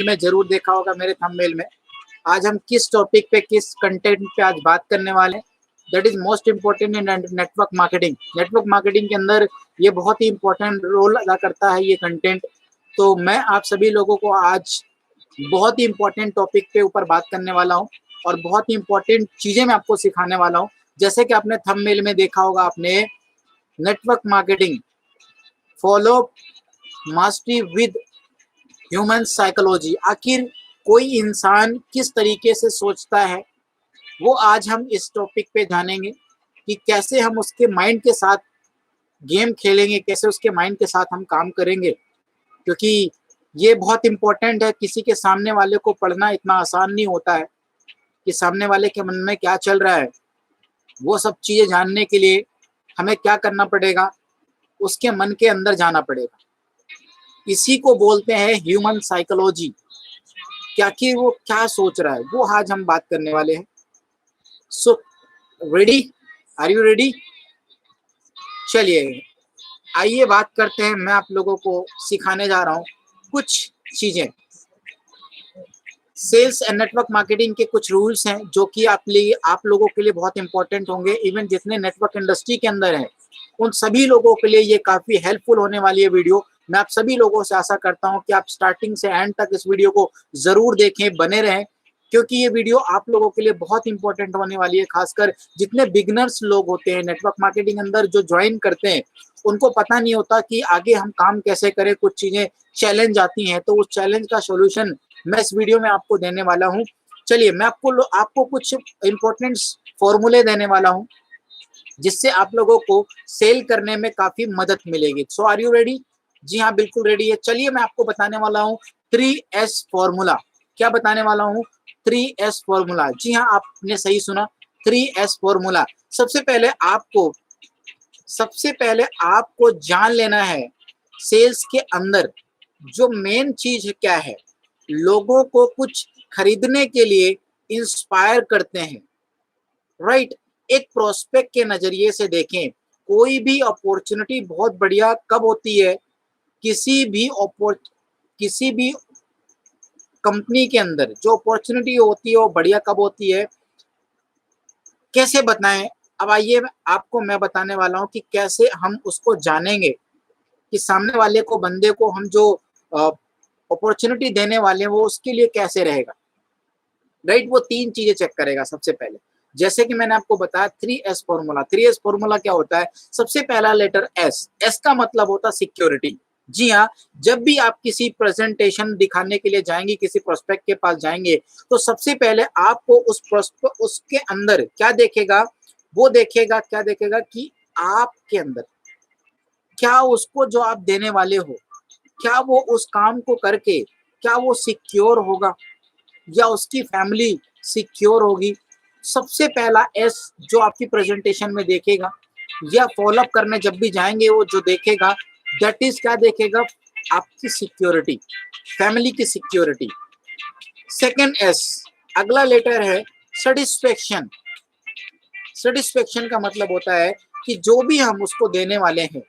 में जरूर देखा होगा मेरे थंबनेल में। आज हम किस टॉपिक पे, किस कंटेंट पे आज बात करने वाले हैं, that is most important in network marketing. Network marketing के अंदर ये बहुत ही इंपॉर्टेंट रोल अदा करता है ये कंटेंट। तो मैं आप सभी लोगों को आज बहुत ही इंपॉर्टेंट टॉपिक पे ऊपर बात करने वाला हूँ और बहुत ही इंपॉर्टेंट चीजें मैं आपको सिखाने वाला हूँ। जैसे कि आपने थंबनेल में देखा होगा, आपने network marketing follow mastery with human psychology. आखिर कोई इंसान किस तरीके से सोचता है, वो आज हम इस टॉपिक पे जानेंगे कि कैसे हम उसके माइंड के साथ गेम खेलेंगे, कैसे उसके माइंड के साथ हम काम करेंगे, क्योंकि ये बहुत इंपॉर्टेंट है। किसी के सामने वाले को पढ़ना इतना आसान नहीं होता है कि सामने वाले के मन में क्या चल रहा है। वो सब चीज़ें जानने के लिए हमें क्या करना पड़ेगा, उसके मन के अंदर जाना पड़ेगा। इसी को बोलते हैं ह्यूमन साइकोलॉजी। क्या कि वो क्या सोच रहा है, वो आज हम बात करने वाले हैं। So ready, are you ready? चलिए आइए बात करते हैं। मैं आप लोगों को सिखाने जा रहा हूँ कुछ चीजें। सेल्स एंड नेटवर्क मार्केटिंग के कुछ रूल्स हैं जो कि आप लोगों के लिए बहुत इंपॉर्टेंट होंगे। इवन जितने नेटवर्क इंडस्ट्री के अंदर हैं उन सभी लोगों के लिए ये काफी हेल्पफुल होने वाली है वीडियो। मैं आप सभी लोगों से आशा करता हूं कि आप स्टार्टिंग से एंड तक इस वीडियो को जरूर देखें, बने रहें, क्योंकि ये वीडियो आप लोगों के लिए बहुत इंपॉर्टेंट होने वाली है। खासकर जितने बिगनर्स लोग होते हैं नेटवर्क मार्केटिंग अंदर जो ज्वाइन करते हैं, उनको पता नहीं होता कि आगे हम काम कैसे करें। कुछ चीजें चैलेंज आती हैं, तो उस चैलेंज का सोल्यूशन मैं इस वीडियो में आपको देने वाला हूं। चलिए मैं आपको कुछ इंपॉर्टेंट फॉर्मूले देने वाला हूं जिससे आप लोगों को सेल करने में काफी मदद मिलेगी। सो आर यू रेडी? जी हाँ, बिल्कुल रेडी है। चलिए मैं आपको बताने वाला हूँ 3S फॉर्मूला। क्या बताने वाला हूँ? 3S formula. जी हाँ, आपने सही सुना, 3S फॉर्मूला। सबसे पहले आपको जान लेना है सेल्स के अंदर जो मेन चीज क्या है। लोगों को कुछ खरीदने के लिए इंस्पायर करते हैं, राइट? एक प्रोस्पेक्ट के नजरिए से देखें, कोई भी अपॉर्चुनिटी बहुत बढ़िया कब होती है, किसी भी कंपनी के अंदर जो अपॉर्चुनिटी होती है वो बढ़िया कब होती है, कैसे बताएं? अब आइए आपको मैं बताने वाला हूं कि कैसे हम उसको जानेंगे कि सामने वाले को, बंदे को हम जो अपॉर्चुनिटी देने वाले हैं वो उसके लिए कैसे रहेगा, राइट? वो 3 चीजें चेक करेगा सबसे पहले। जैसे कि मैंने आपको बताया 3S फॉर्मूला। 3S फॉर्मूला क्या होता है? सबसे पहला लेटर S का मतलब होता है सिक्योरिटी। जी हाँ, जब भी आप किसी प्रेजेंटेशन दिखाने के लिए जाएंगे, किसी प्रोस्पेक्ट के पास जाएंगे, तो सबसे पहले आपको उसके अंदर क्या देखेगा? वो देखेगा, क्या देखेगा कि आपके अंदर क्या, उसको जो आप देने वाले हो, क्या वो उस काम को करके क्या वो सिक्योर होगा या उसकी फैमिली सिक्योर होगी। सबसे पहला एस जो आपकी प्रेजेंटेशन में देखेगा या फॉलोअप करने जब भी जाएंगे, वो जो देखेगा दैट इज क्या देखेगा? आपकी सिक्योरिटी, फैमिली की सिक्योरिटी। सेकंड एस, अगला लेटर है सेटिस्फेक्शन। सेटिस्फेक्शन का मतलब होता है कि जो भी हम उसको देने वाले हैं,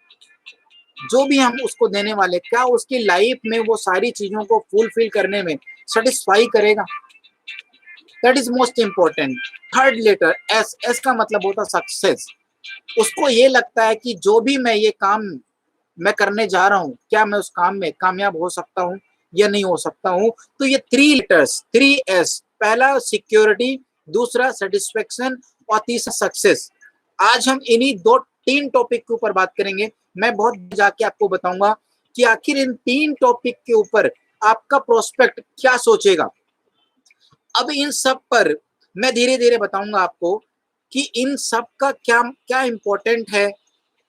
क्या उसकी लाइफ में वो सारी चीजों को फुलफिल करने में सेटिस्फाई करेगा। That is most important. Third letter S का मतलब होता सक्सेस। उसको ये लगता है कि जो भी मैं ये काम मैं करने जा रहा हूँ, क्या मैं उस काम में कामयाब हो सकता हूँ या नहीं हो सकता हूँ। तो ये 3 लेटर्स 3S, पहला सिक्योरिटी, दूसरा सेटिस्फेक्शन और तीसरा सक्सेस। आज हम इन्हीं 2-3 टॉपिक के ऊपर बात करेंगे। मैं बहुत जाके आपको बताऊंगा कि आखिर इन 3 टॉपिक के ऊपर आपका प्रोस्पेक्ट क्या सोचेगा। अब इन सब पर मैं धीरे धीरे बताऊंगा आपको कि इन सब का क्या क्या इंपॉर्टेंट है,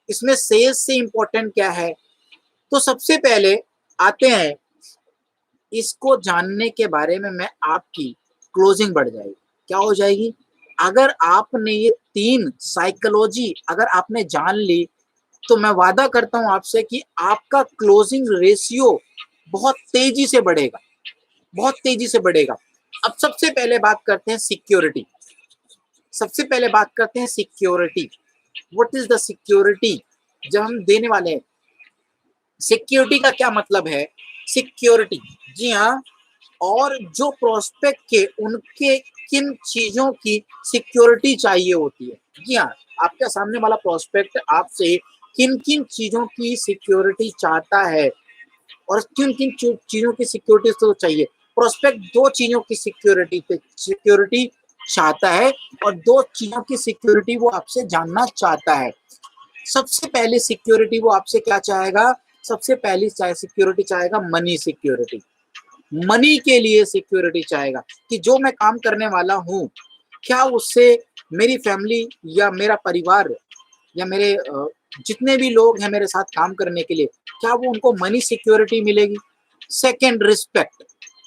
इसमें सेल्स से इंपॉर्टेंट क्या है। तो सबसे पहले आते हैं, इसको जानने के बारे में मैं आपकी क्लोजिंग बढ़ जाएगी। क्या हो जाएगी? अगर आपने ये 3 साइकोलॉजी अगर आपने जान ली, तो मैं वादा करता हूं आपसे कि आपका क्लोजिंग रेशियो बहुत तेजी से बढ़ेगा, बहुत तेजी से बढ़ेगा। अब सबसे पहले बात करते हैं security. What is the security जब हम देने वाले हैं? सिक्योरिटी का क्या मतलब है? सिक्योरिटी, जी हाँ, और जो प्रोस्पेक्ट के उनके किन चीजों की सिक्योरिटी चाहिए होती है। जी हाँ, आपके सामने वाला प्रोस्पेक्ट आपसे किन किन चीजों की सिक्योरिटी चाहता है और किन किन चीजों की सिक्योरिटी तो चाहिए। प्रोस्पेक्ट दो चीजों की सिक्योरिटी चाहता है और दो चीजों की सिक्योरिटी वो आपसे जानना चाहता है। सबसे पहले सिक्योरिटी वो आपसे क्या चाहेगा? सबसे पहली सिक्योरिटी चाहेगा मनी सिक्योरिटी। मनी के लिए सिक्योरिटी चाहेगा कि जो मैं काम करने वाला हूँ, क्या उससे मेरी फैमिली या मेरा परिवार या मेरे जितने भी लोग हैं मेरे साथ काम करने के लिए, क्या वो उनको मनी सिक्योरिटी मिलेगी? Second respect.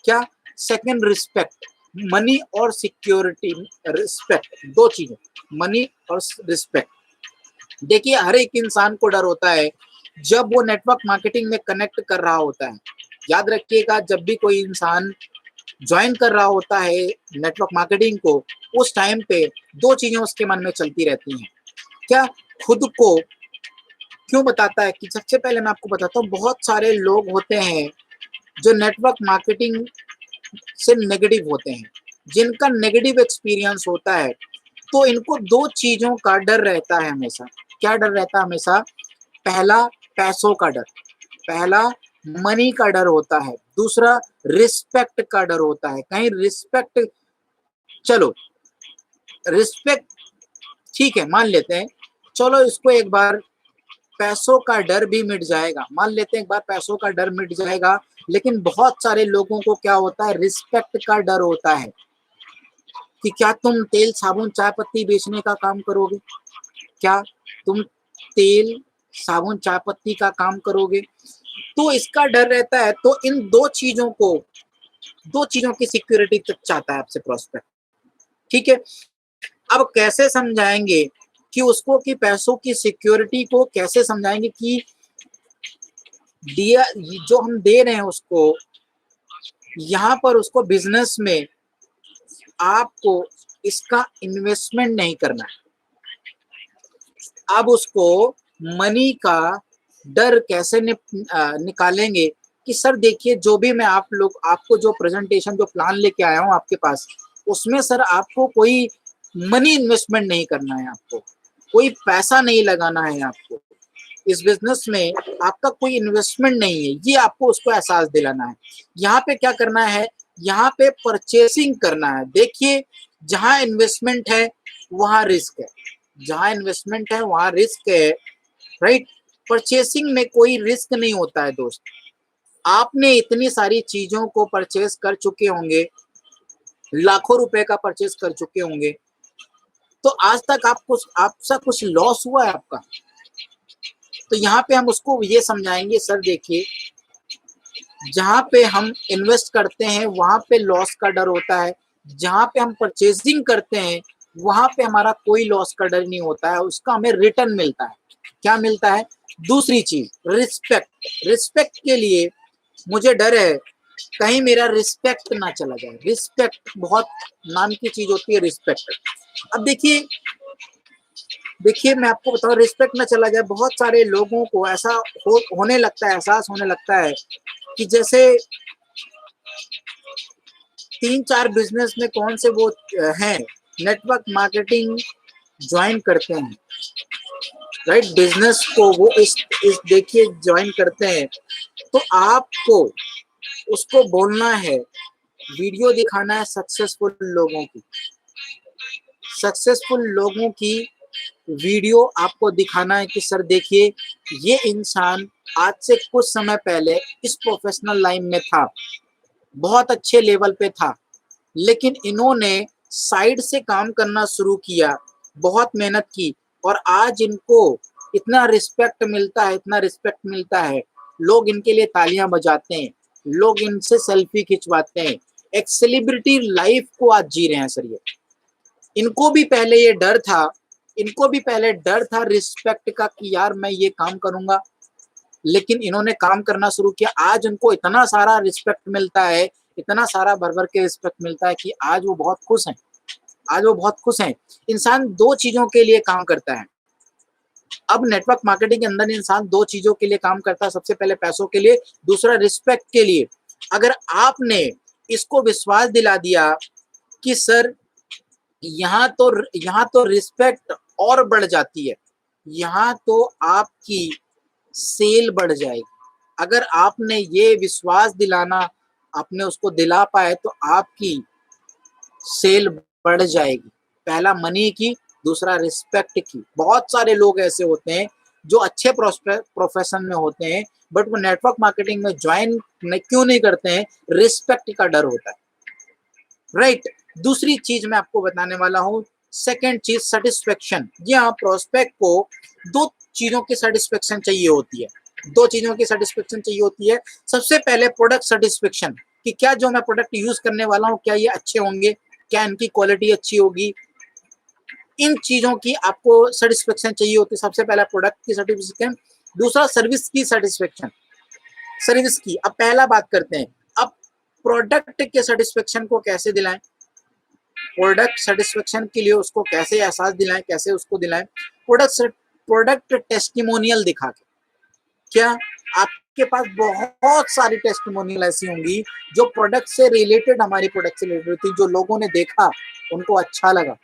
क्या? Second respect. मनी और सिक्योरिटी, रिस्पेक्ट, दो चीजें, मनी और रिस्पेक्ट। देखिए, हर एक इंसान को डर होता है जब वो नेटवर्क मार्केटिंग में कनेक्ट कर रहा होता है। याद रखिएगा, जब भी कोई इंसान ज्वाइन कर रहा होता है नेटवर्क मार्केटिंग को, उस टाइम पे दो चीजें उसके मन में चलती रहती हैं। क्या? खुद को क्यों बताता है कि सबसे पहले मैं आपको बताता हूँ, बहुत सारे लोग होते हैं जो नेटवर्क मार्केटिंग से नेगेटिव होते हैं, जिनका नेगेटिव एक्सपीरियंस होता है, तो इनको दो चीजों का डर रहता है हमेशा। क्या डर रहता है हमेशा? पहला, पैसों का डर। पहला, मनी का डर होता है। दूसरा, रिस्पेक्ट का डर होता है। कहीं रिस्पेक्ट, चलो रिस्पेक्ट ठीक है, मान लेते हैं, चलो इसको एक बार पैसों का डर भी मिट जाएगा, मान लेते हैं एक बार पैसों का डर मिट जाएगा, लेकिन बहुत सारे लोगों को क्या होता है? रिस्पेक्ट का डर होता है कि क्या तुम तेल, साबुन, चाय पत्ती बेचने का काम करोगे? क्या तुम तेल, साबुन, चाय पत्ती का काम करोगे? तो इसका डर रहता है। तो इन दो चीजों को, दो चीजों की सिक्योरिटी तक चाहता है आपसे प्रोस्पेक्ट। ठीक है, अब कैसे समझाएंगे कि उसको, कि पैसों की सिक्योरिटी को कैसे समझाएंगे कि दिया जो हम दे रहे हैं उसको, यहाँ पर उसको बिजनेस में आपको इसका इन्वेस्टमेंट नहीं करना है। अब उसको मनी का डर कैसे निकालेंगे कि सर देखिए, जो भी मैं आप लोग आपको जो प्रेजेंटेशन, जो प्लान लेके आया हूँ आपके पास, उसमें सर आपको कोई मनी इन्वेस्टमेंट नहीं करना है, आपको कोई पैसा नहीं लगाना है, आपको इस बिजनेस में आपका कोई इन्वेस्टमेंट नहीं है, ये आपको उसको एहसास दिलाना है। यहाँ पे क्या करना है? यहाँ पे परचेसिंग करना है। देखिए, जहाँ इन्वेस्टमेंट है वहाँ रिस्क है, जहाँ इन्वेस्टमेंट है वहाँ रिस्क है, राइट। परचेसिंग में कोई रिस्क नहीं होता है दोस्त। आपने इतनी सारी चीजों को परचेस कर चुके होंगे, लाखों रुपए का परचेस कर चुके होंगे, तो आज तक आपको आपसा कुछ लॉस हुआ है आपका? तो यहाँ पे हम उसको ये समझाएंगे, सर देखिए, जहाँ पे हम इन्वेस्ट करते हैं वहां पे लॉस का डर होता है, जहाँ पे हम परचेजिंग करते हैं वहां पे हमारा कोई लॉस का डर नहीं होता है, उसका हमें रिटर्न मिलता है। क्या मिलता है? दूसरी चीज, रिस्पेक्ट। रिस्पेक्ट के लिए मुझे डर है कहीं मेरा रिस्पेक्ट ना चला जाए। रिस्पेक्ट बहुत नाम की चीज होती है, रिस्पेक्ट। अब देखिए, मैं आपको बताऊं, रिस्पेक्ट ना चला जाए, बहुत सारे लोगों को ऐसा होने लगता है, एहसास होने लगता है कि जैसे 3-4 बिजनेस में कौन से वो हैं, नेटवर्क मार्केटिंग ज्वाइन करते हैं, राइट, बिजनेस को वो इस देखिए ज्वाइन करते हैं, तो आपको उसको बोलना है, वीडियो दिखाना है सक्सेसफुल लोगों की, सक्सेसफुल लोगों की वीडियो आपको दिखाना है कि सर देखिए, ये इंसान आज से कुछ समय पहले इस प्रोफेशनल लाइन में था, बहुत अच्छे लेवल पे था, लेकिन इन्होंने साइड से काम करना शुरू किया, बहुत मेहनत की, और आज इनको इतना रिस्पेक्ट मिलता है, इतना रिस्पेक्ट मिलता है, लोग इनके लिए तालियां बजाते हैं, लोग इनसे सेल्फी खिंचवाते हैं, एक सेलिब्रिटी लाइफ को आज जी रहे हैं सर ये। इनको भी पहले ये डर था, इनको भी पहले डर था रिस्पेक्ट का कि यार मैं ये काम करूंगा, लेकिन इन्होंने काम करना शुरू किया, आज उनको इतना सारा रिस्पेक्ट मिलता है, इतना सारा भर भर के रिस्पेक्ट मिलता है कि आज वो बहुत खुश हैं, आज वो बहुत खुश हैं। इंसान दो चीजों के लिए काम करता है। अब नेटवर्क मार्केटिंग के अंदर इंसान दो चीजों के लिए काम करता है, सबसे पहले पैसों के लिए, दूसरा रिस्पेक्ट के लिए। अगर आपने इसको विश्वास दिला दिया कि सर यहाँ तो रिस्पेक्ट और बढ़ जाती है, यहाँ तो आपकी सेल बढ़ जाएगी। अगर आपने ये विश्वास दिलाना आपने उसको दिला पाए तो आपकी सेल बढ़ जाएगी। पहला मनी की, दूसरा रिस्पेक्ट की। बहुत सारे लोग ऐसे होते हैं जो अच्छे प्रोफेशन में होते हैं बट वो नेटवर्क मार्केटिंग में ज्वाइन क्यों नहीं करते हैं? रिस्पेक्ट का डर होता है, राइट। दूसरी चीज मैं आपको बताने वाला हूँ, सेकेंड चीज सेटिस्फेक्शन। जी हाँ, प्रोस्पेक्ट को दो चीजों की सेटिस्फेक्शन चाहिए होती है, दो चीजों की सेटिस्फेक्शन चाहिए होती है। सबसे पहले प्रोडक्ट सेटिस्फेक्शन, कि क्या जो मैं प्रोडक्ट यूज करने वाला हूँ क्या ये अच्छे होंगे, क्या इनकी क्वालिटी अच्छी होगी, इन चीजों की आपको सेटिस्फेक्शन चाहिए होती है। सबसे पहला प्रोडक्ट की सेटिस्फेक्शन, दूसरा सर्विस की सेटिस्फेक्शन। सर्विस की, अब पहला बात करते हैं। अब प्रोडक्ट के सेटिस्फेक्शन को कैसे दिलाएं, प्रोडक्ट सेटिस्फेक्शन के लिए उसको कैसे एहसास दिलाएं, कैसे उसको दिलाएं? प्रोडक्ट टेस्टिमोनियल दिखा के। क्या आपके पास बहुत सारी टेस्टिमोनियल ऐसी होंगी जो प्रोडक्ट से रिलेटेड, हमारी प्रोडक्ट से रिलेटेड थी, जो लोगों ने देखा, उनको अच्छा लगा,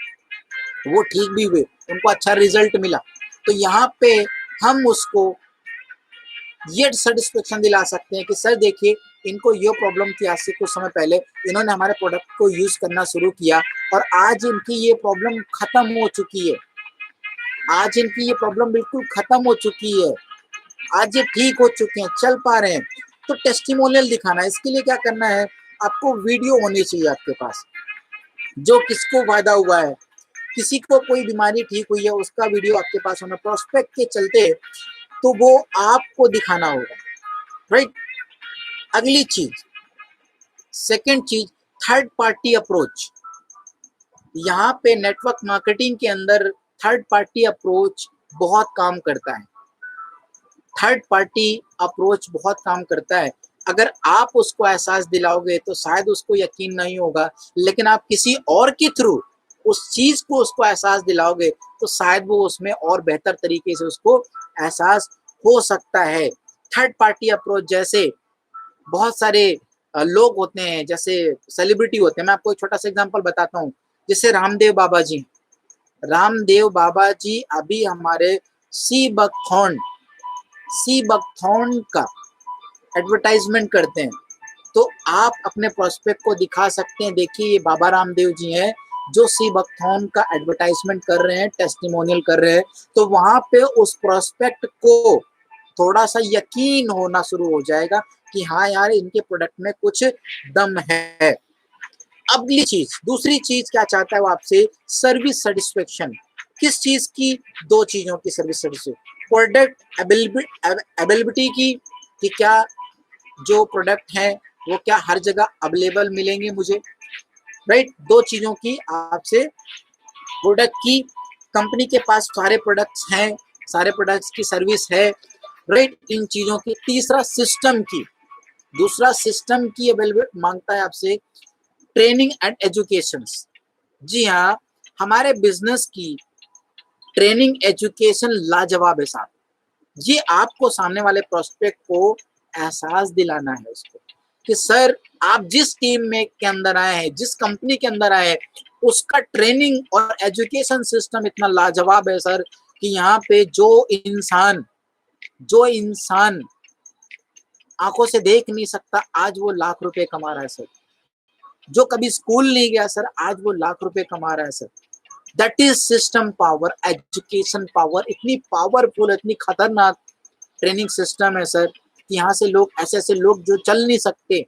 वो ठीक भी हुए, उनको अच्छा रिजल्ट मिला। तो यहाँ पे हम उसको ये सेटिस्फेक्शन दिला सकते हैं कि सर देखिए इनको ये प्रॉब्लम थी, आज से कुछ समय पहले इन्होंने हमारे प्रोडक्ट को यूज करना शुरू किया और आज इनकी ये प्रॉब्लम खत्म हो चुकी है, आज इनकी ये प्रॉब्लम बिल्कुल खत्म हो चुकी है, आज ये ठीक हो चुके हैं, चल पा रहे हैं। तो टेस्टिमोनियल दिखाना है। इसके लिए क्या करना है, आपको वीडियो होनी चाहिए आपके पास, जो किसको फायदा हुआ है, किसी को कोई बीमारी ठीक हुई है उसका वीडियो आपके पास होना, प्रोस्पेक्ट के चलते, तो वो आपको दिखाना होगा, राइट। अगली चीज, सेकेंड चीज, थर्ड पार्टी अप्रोच। यहाँ पे नेटवर्क मार्केटिंग के अंदर थर्ड पार्टी अप्रोच बहुत काम करता है, थर्ड पार्टी अप्रोच बहुत काम करता है। अगर आप उसको एहसास दिलाओगे तो शायद उसको यकीन नहीं होगा, लेकिन आप किसी और के थ्रू उस चीज को उसको एहसास दिलाओगे तो शायद वो उसमें और बेहतर तरीके से उसको एहसास हो सकता है। थर्ड पार्टी अप्रोच, जैसे बहुत सारे लोग होते हैं, जैसे सेलिब्रिटी होते हैं। मैं आपको एक छोटा सा एग्जांपल बताता हूँ, जैसे रामदेव बाबा जी। रामदेव बाबा जी अभी हमारे सी बकथॉर्न का एडवर्टाइजमेंट करते हैं, तो आप अपने प्रोस्पेक्ट को दिखा सकते हैं, देखिए ये बाबा रामदेव जी हैं जो सी बकथॉर्न का एडवर्टाइजमेंट कर रहे हैं, टेस्टिमोनियल कर रहे हैं। तो वहां पे उस प्रोस्पेक्ट को थोड़ा सा यकीन होना शुरू हो जाएगा कि हाँ यार इनके प्रोडक्ट में कुछ दम है। अगली चीज, दूसरी चीज क्या चाहता है वो आपसे, सर्विस सेटिस्फेक्शन। किस चीज की? दो चीजों की सर्विस सेटिस्फेक्शन, प्रोडक्ट अवेलेबिलिटी की, कि क्या जो प्रोडक्ट है वो क्या हर जगह अवेलेबल मिलेंगे मुझे, राइट। दो चीजों की आपसे, प्रोडक्ट की, कंपनी के पास सारे प्रोडक्ट्स हैं, सारे प्रोडक्ट्स की सर्विस है, राइट, इन चीजों की। तीसरा सिस्टम की, दूसरा सिस्टम की अवेलेबिलिटी मांगता है आपसे, ट्रेनिंग एंड एजुकेशन। जी हाँ, हमारे बिजनेस की ट्रेनिंग एजुकेशन लाजवाब है साहब। ये आपको सामने वाले प्रोस्पेक्ट को एहसास दिलाना है उसको कि सर आप जिस टीम में के अंदर आए हैं, जिस कंपनी के अंदर आए हैं, उसका ट्रेनिंग और एजुकेशन सिस्टम इतना लाजवाब है सर कि यहाँ पे जो इंसान आंखों से देख नहीं सकता आज वो लाख रुपए कमा रहा है सर। जो कभी स्कूल नहीं गया सर आज वो लाख रुपए कमा रहा है sir. That is system power, education power. इतनी पावरफुल, इतनी खतरनाक ट्रेनिंग सिस्टम है सर कि यहाँ से लोग, ऐसे ऐसे लोग जो चल नहीं सकते,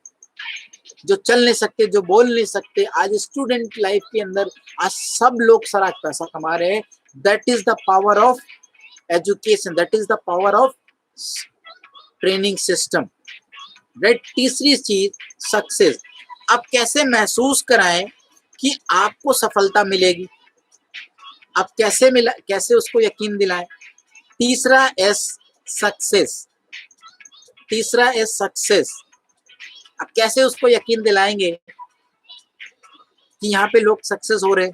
जो बोल नहीं सकते, आज स्टूडेंट लाइफ के अंदर आज सब लोग सर आज पैसा कमा रहे हैं। That is the power of education, that is the power of training system, right. तीसरी चीज, सक्सेस। आप कैसे महसूस कराएं कि आपको सफलता मिलेगी, आप कैसे उसको यकीन दिलाएं। तीसरा एस, सक्सेस। तीसरा एस, सक्सेस। आप कैसे उसको यकीन दिलाएंगे कि यहाँ पे लोग सक्सेस हो रहे हैं?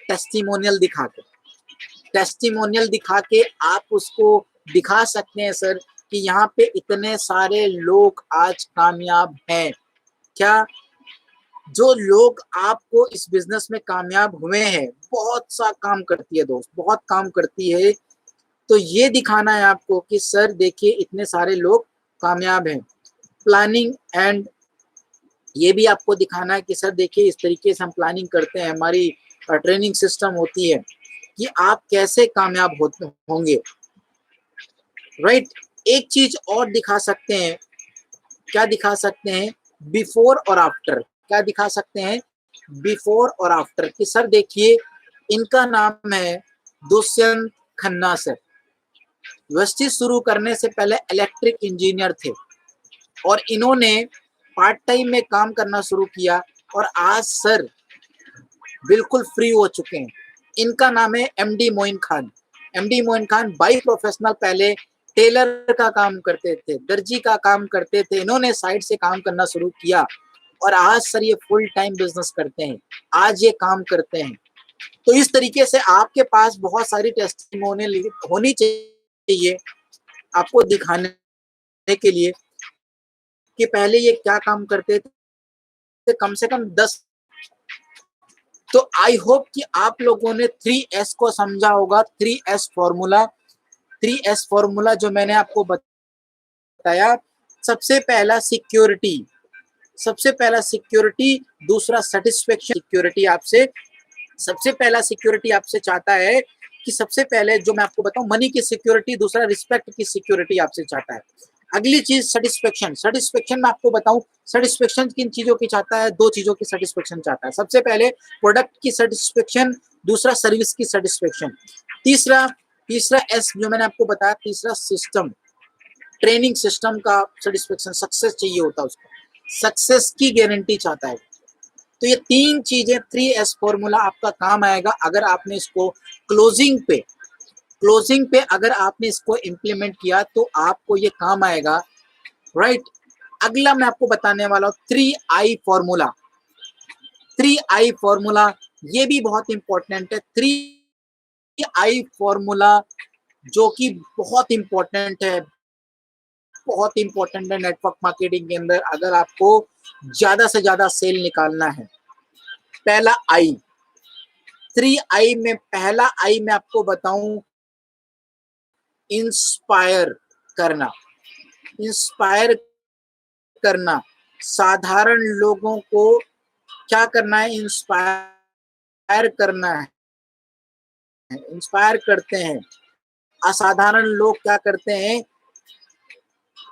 टेस्टिमोनियल दिखा के, टेस्टिमोनियल दिखा के आप उसको दिखा सकते हैं सर कि यहाँ पे इतने सारे लोग आज कामयाब हैं। क्या जो लोग आपको इस बिजनेस में कामयाब हुए हैं, बहुत सा काम करती है दोस्त, बहुत काम करती है। तो ये दिखाना है आपको कि सर देखिए इतने सारे लोग कामयाब हैं। प्लानिंग एंड ये भी आपको दिखाना है कि सर देखिए इस तरीके से हम प्लानिंग करते हैं, हमारी ट्रेनिंग सिस्टम होती है कि आप कैसे कामयाब होंगे। राइट। एक चीज और दिखा सकते हैं, क्या दिखा सकते हैं, बिफोर और आफ्टर। क्या दिखा सकते हैं, बिफोर और आफ्टर, कि सर देखिए इनका नाम है दुष्यंत खन्ना सर। यूनिवर्सिटी शुरू करने से पहले इलेक्ट्रिक इंजीनियर थे और इन्होंने पार्ट टाइम में काम करना शुरू किया और आज सर बिल्कुल फ्री हो चुके हैं। इनका नाम है MD Moin Khan. MD Moin Khan by professional पहले टेलर का काम करते थे, दर्जी का काम करते थे, इन्होंने साइड से काम करना शुरू किया और आज सर ये फुल टाइम बिजनेस करते हैं, आज ये काम करते हैं। तो इस तरीके से आपके पास बहुत सारी टेस्टिमोनियल होनी चाहिए आपको दिखाने के लिए कि पहले ये क्या काम करते थे, कम से कम 10। तो आई होप कि आप लोगों ने 3S को समझा होगा। 3S फॉर्मूला, 3S फॉर्मूला जो मैंने आपको बताया, सबसे पहला सिक्योरिटी, सबसे पहला सिक्योरिटी, दूसरा सेटिस्फेक्शन। सिक्योरिटी आपसे, सबसे पहला सिक्योरिटी आपसे चाहता है कि सबसे पहले जो मैं आपको बताऊं मनी की सिक्योरिटी, दूसरा रिस्पेक्ट की सिक्योरिटी आपसे चाहता है। अगली चीज सेटिस्फेक्शन। सेटिस्फेक्शन में आपको बताऊं सेटिस्फेक्शन किन चीजों की चाहता है, दो चीजों की सेटिस्फेक्शन चाहता है। सबसे पहले प्रोडक्ट की सेटिस्फेक्शन, दूसरा सर्विस की सेटिस्फेक्शन। तीसरा, तीसरा एस जो मैंने आपको बताया, तीसरा सिस्टम, ट्रेनिंग सिस्टम का सेटिस्फेक्शन, सक्सेस चाहिए होता है उसको, सक्सेस की गारंटी चाहता है। तो ये तीन चीजें 3S फॉर्मूला आपका काम आएगा अगर आपने इसको क्लोजिंग पे, क्लोजिंग पे अगर आपने इसको इंप्लीमेंट किया तो आपको ये काम आएगा। राइट। अगला मैं आपको बताने वाला हूँ 3I फॉर्मूला। 3I फॉर्मूला ये भी बहुत इंपॉर्टेंट है। 3I फॉर्मूला जो कि बहुत इंपॉर्टेंट है, बहुत इंपॉर्टेंट है नेटवर्क मार्केटिंग के अंदर अगर आपको ज्यादा से ज्यादा सेल निकालना है। पहला आई, 3I में पहला आई मैं आपको बताऊं, इंस्पायर करना। इंस्पायर करना, साधारण लोगों को क्या करना है, इंस्पायर करना है। इंस्पायर करते हैं। असाधारण लोग क्या करते हैं,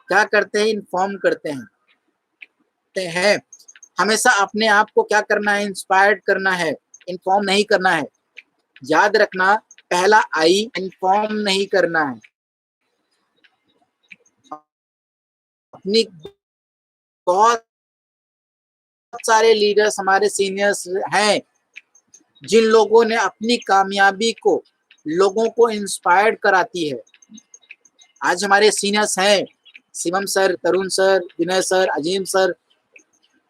क्या करते हैं, इन्फॉर्म करते हैं। हमेशा अपने आप को क्या करना है, इंस्पायर्ड करना है, इन्फॉर्म नहीं करना है। याद रखना पहला आई इन्फॉर्म नहीं करना है। अपनी बहुत सारे लीडर्स हमारे सीनियर्स हैं जिन लोगों ने अपनी कामयाबी को लोगों को इंस्पायर्ड कराती है। आज हमारे सीनियर्स हैं शिवम सर, तरुण सर, विनय सर, अजीम सर,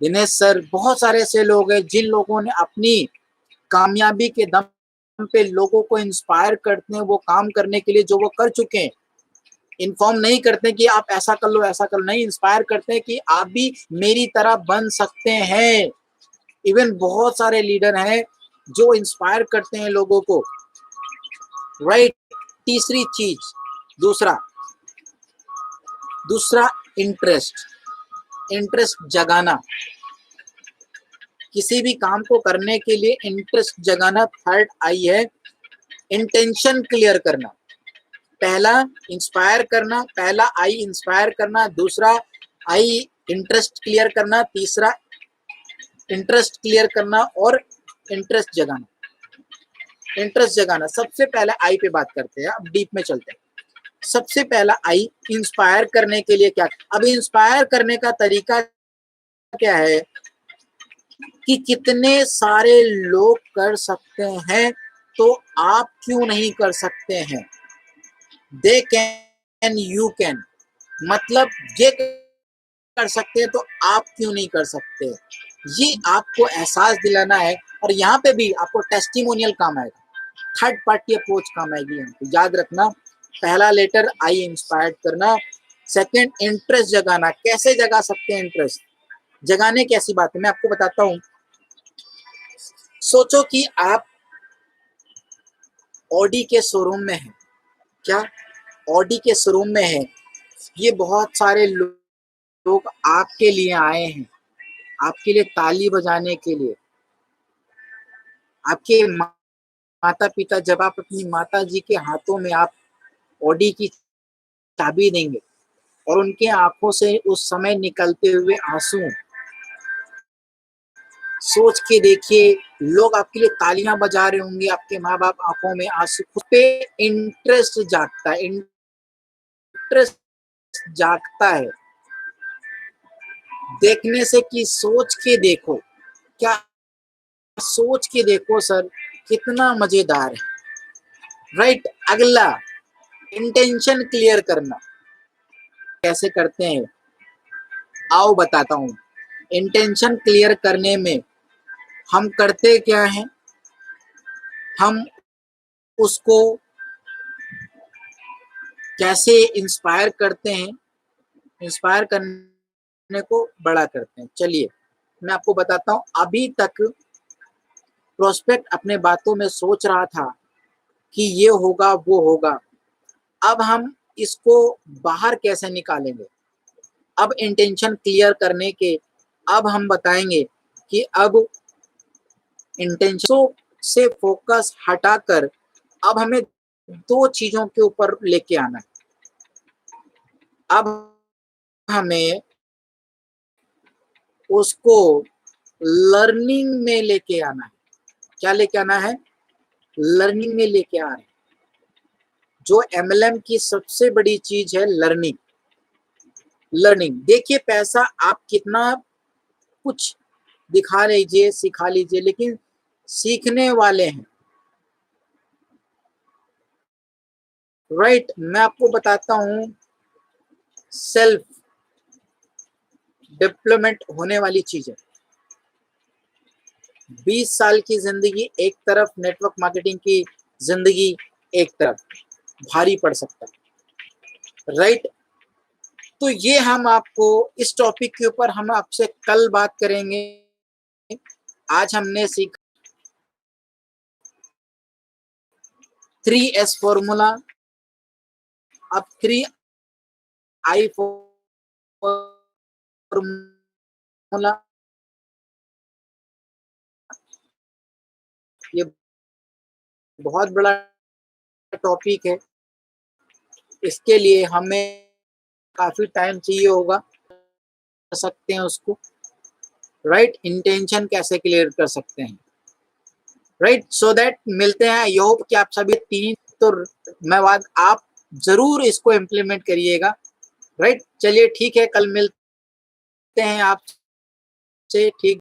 दिनेश सर, बहुत सारे ऐसे लोग हैं जिन लोगों ने अपनी कामयाबी के दम पे लोगों को इंस्पायर करते हैं वो काम करने के लिए जो वो कर चुके हैं। इन्फॉर्म नहीं करते कि आप ऐसा कर लो, ऐसा कर लो, नहीं, इंस्पायर करते हैं कि आप भी मेरी तरह बन सकते हैं। इवन बहुत सारे लीडर हैं जो इंस्पायर करते हैं लोगों को। राइट। तीसरी चीज, दूसरा, दूसरा इंटरेस्ट, इंटरेस्ट जगाना, किसी भी काम को करने के लिए इंटरेस्ट जगाना। थर्ड आई है इंटेंशन क्लियर करना। पहला इंस्पायर करना, पहला आई इंस्पायर करना, दूसरा आई इंटरेस्ट क्लियर करना, तीसरा इंटरेस्ट क्लियर करना और इंटरेस्ट जगाना। इंटरेस्ट जगाना, सबसे पहले आई पे बात करते हैं, अब डीप में चलते हैं। सबसे पहला आई इंस्पायर करने के लिए क्या, अब इंस्पायर करने का तरीका क्या है कि कितने सारे लोग कर सकते हैं तो आप क्यों नहीं कर सकते हैं। दे कैन, यू कैन, मतलब ये कर सकते हैं तो आप क्यों नहीं कर सकते। ये आपको एहसास दिलाना है और यहाँ पे भी आपको टेस्टिमोनियल काम आएगा, थर्ड पार्टी अप्रोच काम आएगी। यहाँ पे याद रखना पहला लेटर आई इंस्पायर्ड करना, सेकंड इंटरेस्ट जगाना। कैसे जगा सकते हैं इंटरेस्ट, जगाने कैसी बात है मैं आपको बताता हूँ। सोचो कि आप ऑडी के शोरूम में हैं। क्या? ऑडी के शोरूम में है। ये बहुत सारे लोग आपके लिए आए हैं, आपके लिए ताली बजाने के लिए। आपके माता पिता, जब आप अपनी माता जी के हाथों में आप ऑडी की चाबी देंगे और उनके आंखों से उस समय निकलते हुए आंसू, सोच के देखिए, लोग आपके लिए तालियां बजा रहे होंगे, आपके माँ बाप आंखों में आंसू, उस पे इंटरेस्ट जागता है, इंटरेस्ट जागता है देखने से। कि सोच के देखो, क्या सोच के देखो सर, कितना मजेदार है। राइट। अगला, इंटेंशन क्लियर करना कैसे करते हैं, आओ बताता हूं। इंटेंशन क्लियर करने में हम करते क्या हैं, हम उसको कैसे इंस्पायर करते हैं, इंस्पायर करने को बड़ा करते हैं। चलिए मैं आपको बताता हूं। अभी तक प्रोस्पेक्ट अपने बातों में सोच रहा था कि ये होगा वो होगा, अब हम इसको बाहर कैसे निकालेंगे। अब इंटेंशन क्लियर करने के अब हम बताएंगे कि अब इंटेंशन से फोकस हटाकर अब हमें दो चीजों के ऊपर लेके आना है। अब हमें उसको लर्निंग में लेके आना है। क्या लेके आना है? लर्निंग में लेके आ रहे हैं। जो एमएलएम की सबसे बड़ी चीज है, लर्निंग। लर्निंग देखिए, पैसा आप कितना कुछ दिखा लीजिए, सिखा लीजिए, लेकिन सीखने वाले हैं। राइट। मैं आपको बताता हूं, सेल्फ डेवलपमेंट होने वाली चीज है। 20 साल की जिंदगी एक तरफ, नेटवर्क मार्केटिंग की जिंदगी एक तरफ, भारी पड़ सकता है। राइट। तो ये हम आपको इस टॉपिक के ऊपर हम आपसे कल बात करेंगे। आज हमने सीखा 3S फॉर्मूला। अब 3I फॉर्मूला, ये बहुत बड़ा टॉपिक है। इसके लिए हमें काफी टाइम चाहिए होगा, कर सकते हैं उसको। राइट। इंटेंशन कैसे क्लियर कर सकते हैं। राइट। सो दैट मिलते हैं। आई होप कि आप सभी तीन, तो मैं बात आप जरूर इसको इम्प्लीमेंट करिएगा। राइट। चलिए ठीक है, कल मिलते हैं आपसे। ठीक।